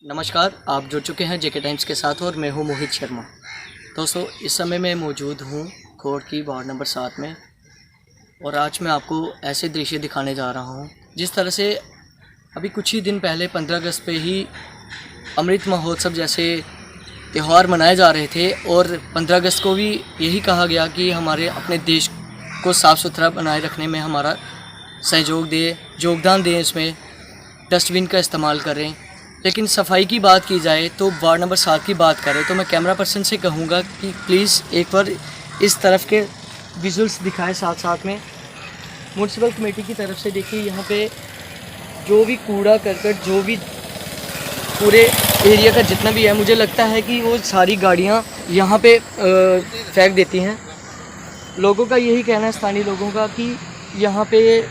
नमस्कार, आप जुड़ चुके हैं जेके टाइम्स के साथ और मैं हूं मोहित शर्मा। दोस्तों, इस समय मैं मौजूद हूं खोड़ की वार्ड नंबर 7 में और आज मैं आपको ऐसे दृश्य दिखाने जा रहा हूं जिस तरह से अभी कुछ ही दिन पहले 15 अगस्त पे ही अमृत महोत्सव जैसे त्यौहार मनाए जा रहे थे और 15 अगस्त को भी यही कहा गया कि हमारे अपने देश को साफ़ सुथरा बनाए रखने में हमारा सहयोग दें, योगदान दें, इसमें डस्टबिन का इस्तेमाल करें। लेकिन सफाई की बात की जाए तो वार्ड नंबर 7 की बात करें तो मैं कैमरा पर्सन से कहूँगा कि प्लीज़ एक बार इस तरफ के विजुअल्स दिखाएं। साथ साथ में म्यूनसिपल कमेटी की तरफ से देखिए, यहाँ पे जो भी कूड़ा करकट, जो भी पूरे एरिया का जितना भी है, मुझे लगता है कि वो सारी गाड़ियाँ यहाँ पे फेंक देती हैं। लोगों का यही कहना है, स्थानीय लोगों का, कि यहाँ पे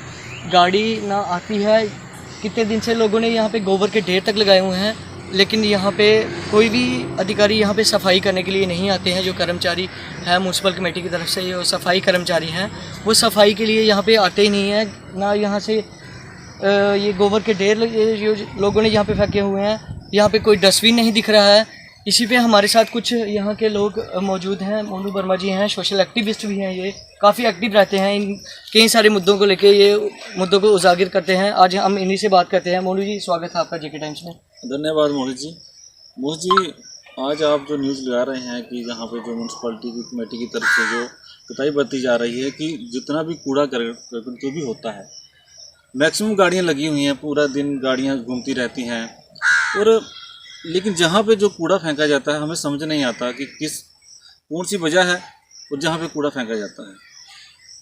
गाड़ी ना आती है। कितने दिन से लोगों ने यहाँ पे गोबर के ढेर तक लगाए हुए हैं, लेकिन यहाँ पे कोई भी अधिकारी यहाँ पे सफाई करने के लिए नहीं आते हैं। जो कर्मचारी है म्यूनसिपल कमेटी की तरफ से, जो सफाई कर्मचारी हैं, वो सफाई के लिए यहाँ पे आते ही नहीं हैं। ना यहाँ से ये गोबर के ढेर जो लोगों ने यहाँ पे फेंके हुए हैं, यहाँ पे कोई डस्टबिन नहीं दिख रहा है। इसी पे हमारे साथ कुछ यहाँ के लोग मौजूद हैं। मोनू वर्मा जी हैं, सोशल एक्टिविस्ट भी हैं, ये काफ़ी एक्टिव रहते हैं, इन कई सारे मुद्दों को लेके ये मुद्दों को उजागर करते हैं। आज हम इन्हीं से बात करते हैं। मोनू जी, स्वागत है आपका जेके टाइम्स में। धन्यवाद मोहित जी। मोहित जी, आज आप जो न्यूज़ लगा रहे हैं कि यहाँ पे जो म्यूनसिपलिटी की कमेटी की तरफ से जो कताई बरती जा रही है कि जितना भी कूड़ा करकट जो भी होता है, मैक्सिमम गाड़ियाँ लगी हुई हैं, पूरा दिन गाड़ियाँ घूमती रहती हैं, और लेकिन जहाँ पे जो कूड़ा फेंका जाता है हमें समझ नहीं आता कि कौन सी वजह है और जहाँ पे कूड़ा फेंका जाता है।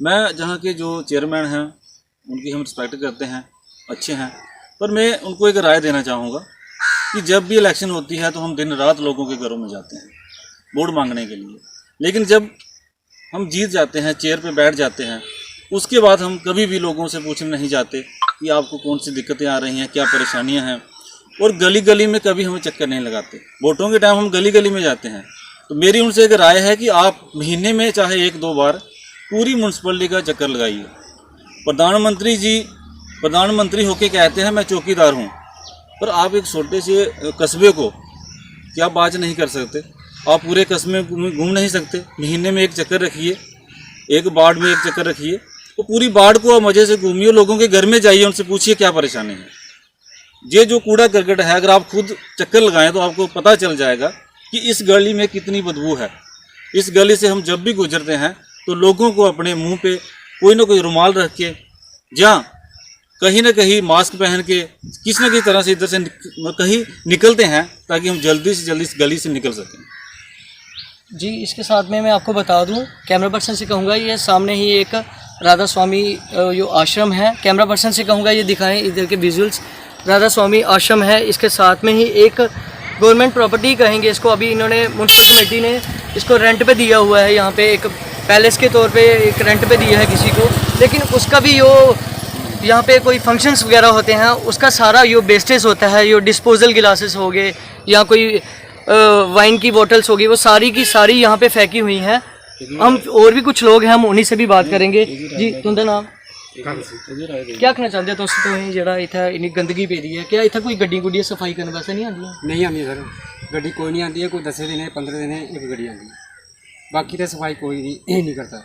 मैं जहाँ के जो चेयरमैन हैं उनकी हम रिस्पेक्ट करते हैं, अच्छे हैं, पर मैं उनको एक राय देना चाहूँगा कि जब भी इलेक्शन होती है तो हम दिन रात लोगों के घरों में जाते हैं वोट मांगने के लिए, लेकिन जब हम जीत जाते हैं, चेयर पे बैठ जाते हैं, उसके बाद हम कभी भी लोगों से पूछने नहीं जाते कि आपको कौन सी दिक्कतें आ रही हैं, क्या परेशानियाँ हैं, और गली गली में कभी हमें चक्कर नहीं लगाते। वोटों के टाइम हम गली गली में जाते हैं। तो मेरी उनसे एक राय है कि आप महीने में चाहे 1-2 बार पूरी म्यूनसिपलिटी का चक्कर लगाइए। प्रधानमंत्री होके कहते हैं मैं चौकीदार हूँ, पर आप एक छोटे से कस्बे को क्या बात नहीं कर सकते? आप पूरे कस्बे में घूम नहीं सकते? महीने में एक चक्कर रखिए, एक वार्ड में एक चक्कर रखिए, तो पूरी वार्ड को आप मज़े से घूमिए, लोगों के घर में जाइए, उनसे पूछिए क्या परेशानी है। ये जो कूड़ा करकट है, अगर आप खुद चक्कर लगाएं तो आपको पता चल जाएगा कि इस गली में कितनी बदबू है। इस गली से हम जब भी गुजरते हैं तो लोगों को अपने मुंह पे कोई ना कोई रुमाल रख के, या कहीं ना कहीं मास्क पहन के, किसी न किसी तरह से इधर से कहीं निकलते हैं ताकि हम जल्दी से जल्दी इस गली से निकल सकें। जी, इसके साथ में मैं आपको बता दूं, कैमरा पर्सन से कहूँगा ये सामने ही एक राधा स्वामी जो आश्रम है, कैमरा पर्सन से कहूँगा ये दिखाएं इधर के विजुअल्स। राधा स्वामी आश्रम है, इसके साथ में ही एक गवर्नमेंट प्रॉपर्टी कहेंगे इसको, अभी इन्होंने म्यूनसिपल कमेटी ने इसको रेंट पे दिया हुआ है। यहाँ पे एक पैलेस के तौर पे एक रेंट पे दिया है किसी को, लेकिन उसका भी जो यहाँ पे कोई फंक्शंस वगैरह होते हैं उसका सारा जो वेस्टेज होता है, जो डिस्पोजल गिलासेस हो गए या कोई वाइन की बोटल्स हो गई, वो सारी की सारी यहाँ पे फेंकी हुई हैं। हम और भी कुछ लोग हैं, हम उन्हीं से भी बात करेंगे। जी, तुंदा नाम क्या कहना चाहते तुम जो इतना इन्नी गंदगी पेदी है? क्या इतना कोई गड्डी गुड्डी सफाई करने वास्ते नहीं आती? नहीं आती सर, गड्डी कोई नहीं आती है। कोई 10 दिन है, 15 दिन है, एक गड्डी आती है, बाकी तो सफाई कोई नहीं करता।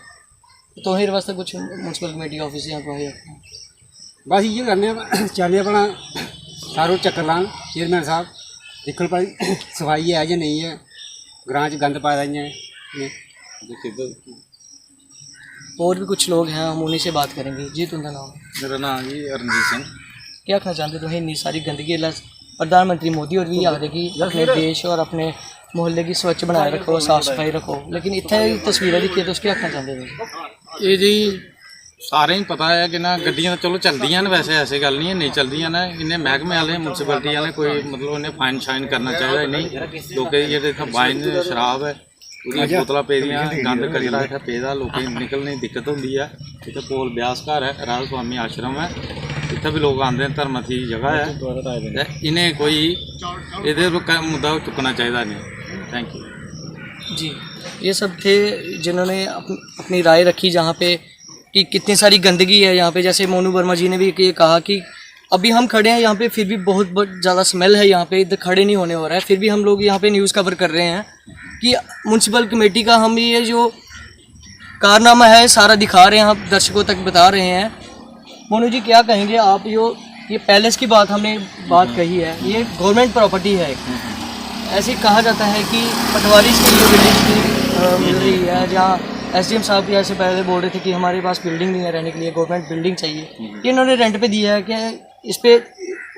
तो इस वास्ते कुछ म्यूनसिपल कमेटी ऑफिस यहाँ को बस ये करने चले अपना सारों चक्कर लान चेयरमैन साहब दिक्कत पाई सफाई है या नहीं है, ग्रां च गंद पाया है। और भी कुछ लोग हैं, हम उन्हीं से बात करेंगे। जी, तुंदा नाम? मेरा नाम जी रणजीत सिंह। क्या कहना चाहते तुम इन्नी सारी गंदगी? प्रधानमंत्री मोदी और भी आखते कि अपने देश और अपने मोहल्ले की स्वच्छ बनाए रखो, साफ सफाई रखो, लेकिन इतने तस्वीरें दिखी तो क्या कहना चाहते तुम? ये जी सारे ही पता है कि ना गड्डियां चलो चलदियां ने, वैसे ऐसी गल नहीं है नहीं चलदियां ने। इन्हें महकमे वाले म्यूनसिपलिटी वाले कोई मतलब उन्हें फाइन शाइन करना चाहिए नहीं। लोग जेह्ड़े इत्थै वाइन शराब है पूरी बोतल पेदियां, गंद कचरा इत्थै पेदा, लोकें निकलने की दिक्कत होंदी है। इत्थै कोल ब्यास घर है, राधा स्वामी आश्रम है, इत्थै भी लोग आते हैं, धर्मथी जगह है। इन्हें कोई इहदे पर मुद्दा चुकना चाहिए नहीं। थैंक यू जी। ये सब थे जिन्होंने अपनी राय रखी जहाँ पे कि कितनी सारी गंदगी है यहाँ पे। जैसे मोनू वर्मा जी ने भी ये कहा कि अभी हम खड़े हैं यहाँ पे, फिर भी बहुत ज़्यादा स्मेल है यहाँ पे, इधर खड़े नहीं होने हो रहा है। फिर भी हम लोग यहाँ पे न्यूज़ कवर कर रहे हैं कि म्यूनसिपल कमेटी का हम ये जो कारनामा है सारा दिखा रहे हैं, हम दर्शकों तक बता रहे हैं। मोनू जी क्या कहेंगे आप, जो ये पैलेस की हमने बात कही है, ये गवर्नमेंट प्रॉपर्टी है। ऐसे कहा जाता है कि पटवारी इसके लिए बिल्डिंग मिल रही है, जहाँ एसडीएम साहब भी ऐसे पहले बोल रहे थे कि हमारे पास बिल्डिंग नहीं है रहने के लिए, गवर्नमेंट बिल्डिंग चाहिए। ये इन्होंने रेंट पे दिया है कि इस पे,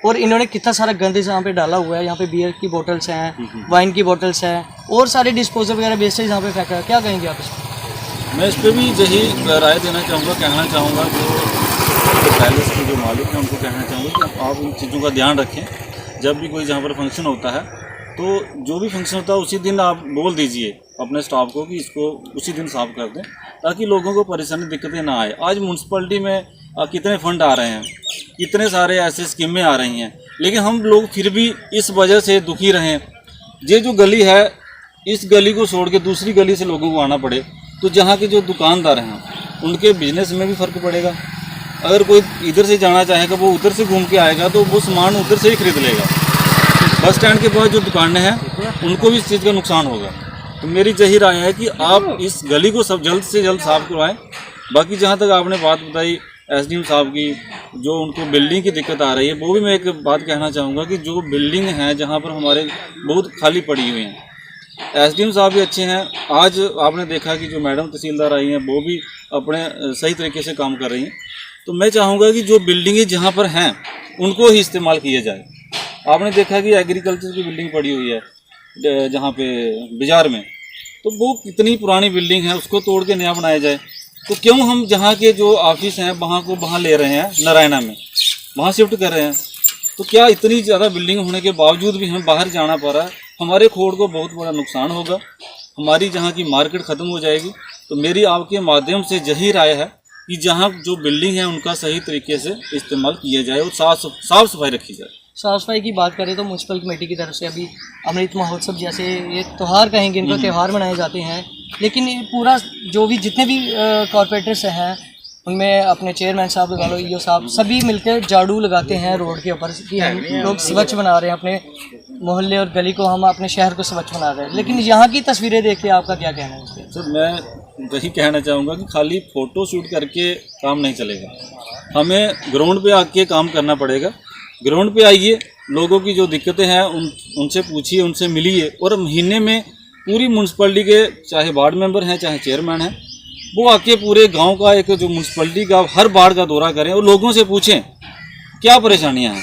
और इन्होंने कितना सारा गंद यहाँ पे डाला हुआ है। यहाँ पे बियर की बोतल्स हैं, वाइन की बोतल्स हैं, और सारे डिस्पोजल वगैरह वेस्टेज यहाँ पे फेंका है। क्या कहेंगे आप इस पर? मैं इस पर भी यही राय देना चाहूँगा, कहना चाहूँगा जो पैलेस के जो मालिक हैं उनको कहना चाहूँगा कि आप इन चीज़ों का ध्यान रखें। जब भी कोई जहाँ पर फंक्शन होता है तो जो भी फंक्शन होता है उसी दिन आप बोल दीजिए अपने स्टाफ को कि इसको उसी दिन साफ़ कर दें, ताकि लोगों को परेशानी दिक्कतें ना आए। आज म्यूनसिपलिटी में कितने फंड आ रहे हैं, कितने सारे ऐसे स्कीमें आ रही हैं, लेकिन हम लोग फिर भी इस वजह से दुखी रहें। ये जो गली है, इस गली को छोड़ के दूसरी गली से लोगों को आना पड़े, तो जहाँ के जो दुकानदार हैं उनके बिजनेस में भी फ़र्क पड़ेगा। अगर कोई इधर से जाना चाहेगा वो उधर से घूम के आएगा तो वो सामान उधर से ही खरीद लेगा। बस स्टैंड के पास जो दुकानें हैं उनको भी इस चीज़ का नुकसान होगा। तो मेरी यही राय है कि आप इस गली को सब जल्द से जल्द साफ़ करवाएं। बाकी जहाँ तक आपने बात बताई एसडीएम साहब की, जो उनको बिल्डिंग की दिक्कत आ रही है, वो भी मैं एक बात कहना चाहूँगा कि जो बिल्डिंग हैं जहाँ पर हमारे बहुत खाली पड़ी हुई हैं, एसडीएम साहब भी अच्छे हैं। आज आपने देखा कि जो मैडम तहसीलदार आई हैं वो भी अपने सही तरीके से काम कर रही हैं। तो मैं चाहूँगा कि जो बिल्डिंगें जहाँ पर हैं उनको ही इस्तेमाल किया जाए। आपने देखा कि एग्रीकल्चर की बिल्डिंग पड़ी हुई है जहाँ पे बाजार में, तो वो कितनी पुरानी बिल्डिंग है, उसको तोड़ के नया बनाया जाए। तो क्यों हम जहाँ के जो ऑफिस हैं वहाँ को वहाँ ले रहे हैं, नारायणा में वहाँ शिफ्ट कर रहे हैं? तो क्या इतनी ज़्यादा बिल्डिंग होने के बावजूद भी हमें बाहर जाना पड़ रहा है? हमारे खोड़ को बहुत बड़ा नुकसान होगा, हमारी जहाँ की मार्केट ख़त्म हो जाएगी। तो मेरी आपके माध्यम से यही राय है कि जहाँ जो बिल्डिंग है उनका सही तरीके से इस्तेमाल किया जाए और साफ़ सफाई रखी जाए। साफ सफाई की बात करें तो म्यूनसिपल कमेटी की तरफ से अभी अमृत महोत्सव जैसे ये त्यौहार कहेंगे, इनका त्यौहार मनाए जाते हैं, लेकिन ये पूरा जो भी जितने भी कॉरपोरेटर्स हैं उनमें अपने चेयरमैन साहब लगा लो, ईओ साहब, सभी मिलकर झाड़ू लगाते हैं रोड के ऊपर कि हम लोग स्वच्छ बना रहे हैं अपने मोहल्ले और गली को, हम अपने शहर को स्वच्छ बना रहे हैं। लेकिन यहाँ की तस्वीरें देख के आपका क्या कहना है इस पर? सर मैं वही कहना चाहूँगा कि खाली फ़ोटो शूट करके काम नहीं चलेगा, हमें ग्राउंड पे आके काम करना पड़ेगा। ग्राउंड पे आइए, लोगों की जो दिक्कतें हैं उनसे पूछिए, उनसे मिलिए, और महीने में पूरी म्यूनसिपलिटी के चाहे वार्ड मेंबर हैं चाहे चेयरमैन हैं, वो आके पूरे गांव का एक जो म्यूनसिपलिटी का हर वार्ड का दौरा करें और लोगों से पूछें क्या परेशानियां हैं।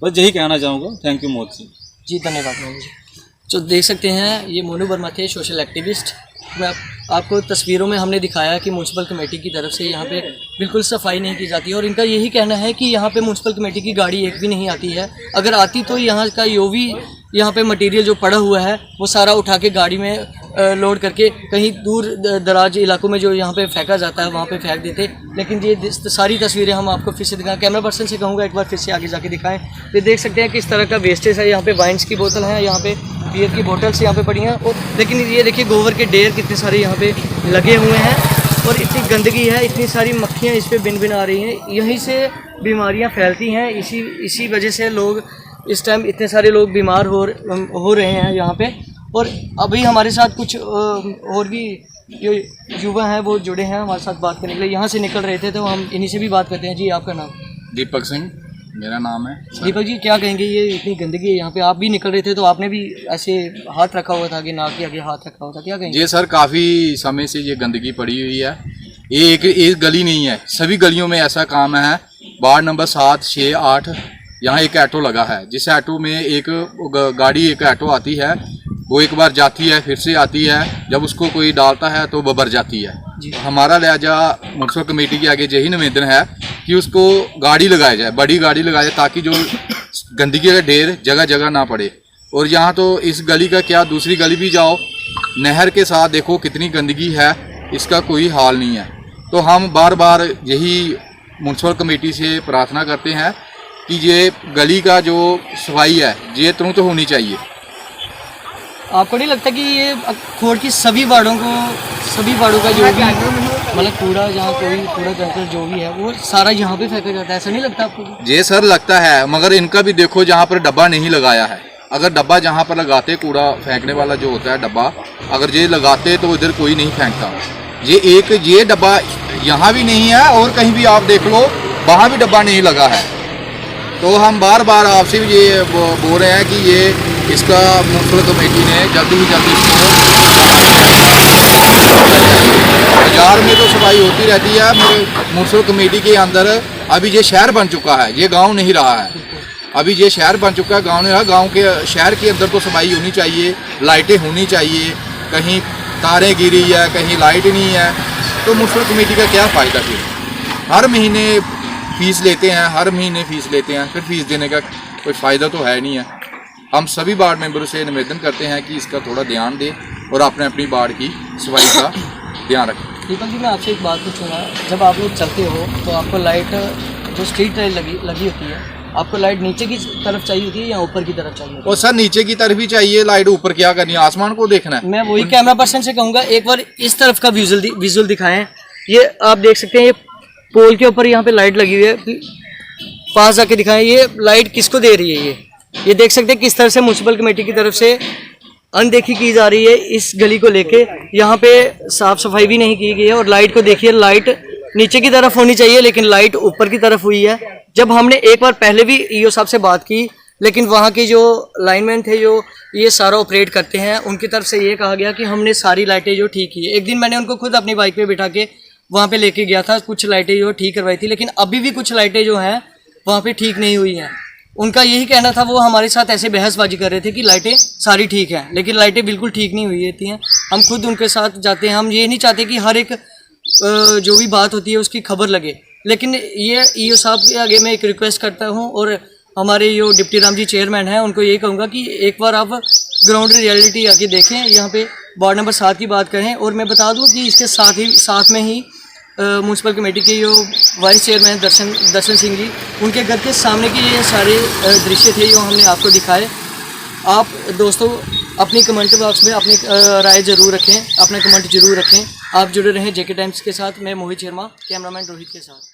बस यही कहना चाहूँगा। थैंक यू मोदी जी, धन्यवाद मोनू जी। तो देख सकते हैं ये मोनू वर्मा थे, सोशल एक्टिविस्ट। मैं आपको तस्वीरों में हमने दिखाया कि म्यूनसिपल कमेटी की तरफ से यहाँ पे बिल्कुल सफाई नहीं की जाती है, और इनका यही कहना है कि यहाँ पे म्यूनसिपल कमेटी की गाड़ी एक भी नहीं आती है। अगर आती तो यहाँ का जो भी यहाँ पे मटेरियल जो पड़ा हुआ है वो सारा उठा के गाड़ी में लोड करके कहीं दूर दराज इलाकों में जो यहाँ पे फेंका जाता है वहाँ पे फेंक देते। लेकिन ये सारी तस्वीरें हम आपको फिर से दिखाएं, कैमरा पर्सन से कहूँगा एक बार फिर से आगे जाके दिखाएं। ये देख सकते हैं किस तरह का वेस्टेज है। यहाँ पे वाइन्स की बोतल है, यहाँ पे बियर की बोतल्स यहाँ पे पड़ी हैं, और लेकिन ये देखिए गोबर के ढेर कितने सारे यहाँ पे लगे हुए हैं, और इतनी गंदगी है, इतनी सारी मक्खियाँ इस पर बिन बिन आ रही हैं। यहीं से बीमारियाँ फैलती हैं। इसी वजह से लोग इस टाइम इतने सारे लोग बीमार हो रहे हैं यहाँ पे। और अभी हमारे साथ कुछ और भी जो युवा हैं वो जुड़े हैं हमारे साथ बात करने के लिए, यहाँ से निकल रहे थे, तो हम इन्हीं से भी बात करते हैं। जी, आपका नाम? दीपक सिंह मेरा नाम है। दीपक जी, क्या कहेंगे, ये इतनी गंदगी है यहाँ पे, आप भी निकल रहे थे तो आपने भी ऐसे हाथ रखा हुआ था कि नाक के आगे हाथ रखा हुआ था, क्या कहेंगे? जी सर, काफ़ी समय से ये गंदगी पड़ी हुई है। ये एक गली नहीं है, सभी गलियों में ऐसा काम है। वार्ड नंबर 7, 6, 8 यहाँ एक ऑटो लगा है, जिस ऑटो में एक गाड़ी एक ऑटो आती है, वो एक बार जाती है फिर से आती है, जब उसको कोई डालता है तो बबर जाती है। हमारा लिहाजा म्यूनसिपल कमेटी के आगे यही निवेदन है कि उसको गाड़ी लगाया जाए, बड़ी गाड़ी लगाया जाए, ताकि जो गंदगी का ढेर जगह जगह ना पड़े। और यहाँ तो इस गली का क्या, दूसरी गली भी जाओ, नहर के साथ देखो कितनी गंदगी है, इसका कोई हाल नहीं है। तो हम बार बार यही म्यूनसिपल कमेटी से प्रार्थना करते हैं कि ये गली का जो सफाई है ये तुरंत होनी चाहिए। आपको नहीं लगता कि ये खोड़ की सभी वार्डों का जो भी मतलब कूड़ा जहाँ कोई कूड़ा करकट जो भी है वो सारा यहाँ पे फेंका जाता है, ऐसा नहीं लगता आपको? ये सर लगता है, मगर इनका भी देखो जहाँ पर डब्बा नहीं लगाया है। अगर डब्बा जहाँ पर लगाते कूड़ा फेंकने वाला जो होता है डब्बा, अगर ये लगाते तो इधर कोई नहीं फेंकता। ये डब्बा यहाँ भी नहीं है और कहीं भी आप देख लो वहाँ भी डब्बा नहीं लगा है। तो हम बार बार आपसे भी ये बोल रहे हैं कि ये इसका म्युनिसिपल कमेटी ने जल्दी ही जल्दी इसको, बाजार में तो सफाई होती रहती है, म्युनिसिपल कमेटी के अंदर अभी ये शहर बन चुका है, ये गांव नहीं रहा है। अभी ये शहर बन चुका है, गांव नहीं रहा। गांव के शहर के अंदर तो सफाई होनी चाहिए, लाइटें होनी चाहिए। कहीं तारें गिरी है, कहीं लाइट नहीं है, तो म्युनिसिपल कमेटी का क्या फ़ायदा फिर? हर महीने फीस लेते हैं, हर महीने फीस लेते हैं, फिर फीस देने का कोई फ़ायदा तो है नहीं है। हम सभी वार्ड मेंबरों से निवेदन करते हैं कि इसका थोड़ा ध्यान दें और अपने अपनी वार्ड की सफाई का ध्यान रखें। दीपक जी, मैं आपसे एक बात पूछूंगा, जब आप लोग चलते हो तो आपको लाइट जो स्ट्रीट लाइट लगी होती है, आपको लाइट नीचे की तरफ चाहिए होती है या ऊपर की तरफ चाहिए होती है? और सर नीचे की तरफ ही चाहिए लाइट, ऊपर क्या करनी है? आसमान को देखना है। मैं वही कैमरा पर्सन से कहूँगा एक बार इस तरफ का विजुअल दिखाएं। ये आप देख सकते हैं, ये पोल के ऊपर यहाँ पे लाइट लगी हुई है, पास जाके दिखाएं। ये लाइट किसको दे रही है? ये देख सकते हैं किस तरह से म्युनिसिपल कमेटी की तरफ से अनदेखी की जा रही है इस गली को लेके। यहाँ पे साफ सफाई भी नहीं की गई है और लाइट को देखिए, लाइट नीचे की तरफ होनी चाहिए लेकिन लाइट ऊपर की तरफ हुई है। जब हमने एक बार पहले भी ईओ साहब से बात की, लेकिन वहाँ के जो लाइनमैन थे जो ये सारा ऑपरेट करते हैं, उनकी तरफ से ये कहा गया कि हमने सारी लाइटें जो ठीक की है। एक दिन मैंने उनको खुद अपनी बाइक पे बिठा के वहाँ पे लेके गया था, कुछ लाइटें जो ठीक करवाई थी, लेकिन अभी भी कुछ लाइटें जो हैं वहाँ पे ठीक नहीं हुई हैं। उनका यही कहना था, वो हमारे साथ ऐसे बहसबाजी कर रहे थे कि लाइटें सारी ठीक हैं, लेकिन लाइटें बिल्कुल ठीक नहीं हुई थी हैं। हम खुद उनके साथ जाते हैं, हम ये नहीं चाहते कि हर एक जो भी बात होती है उसकी खबर लगे, लेकिन ये ईओ साहब के आगे मैं एक रिक्वेस्ट करता हूँ और हमारे जो डिप्टी राम जी चेयरमैन हैं उनको यही कहूँगा कि एक बार आप ग्राउंड रियलिटी आके देखें, यहाँ पे वार्ड नंबर 7 की बात करें। और मैं बता दूँ कि इसके साथ में ही म्युनिसिपल कमेटी के जो वाइस चेयरमैन दर्शन सिंह जी, उनके घर के सामने के ये सारे दृश्य थे जो हमने आपको दिखाए। आप दोस्तों अपनी कमेंट बॉक्स में अपनी राय ज़रूर रखें, अपना कमेंट ज़रूर रखें। आप जुड़े रहें जेके टाइम्स के साथ। मैं मोहित शर्मा, कैमरामैन रोहित के साथ।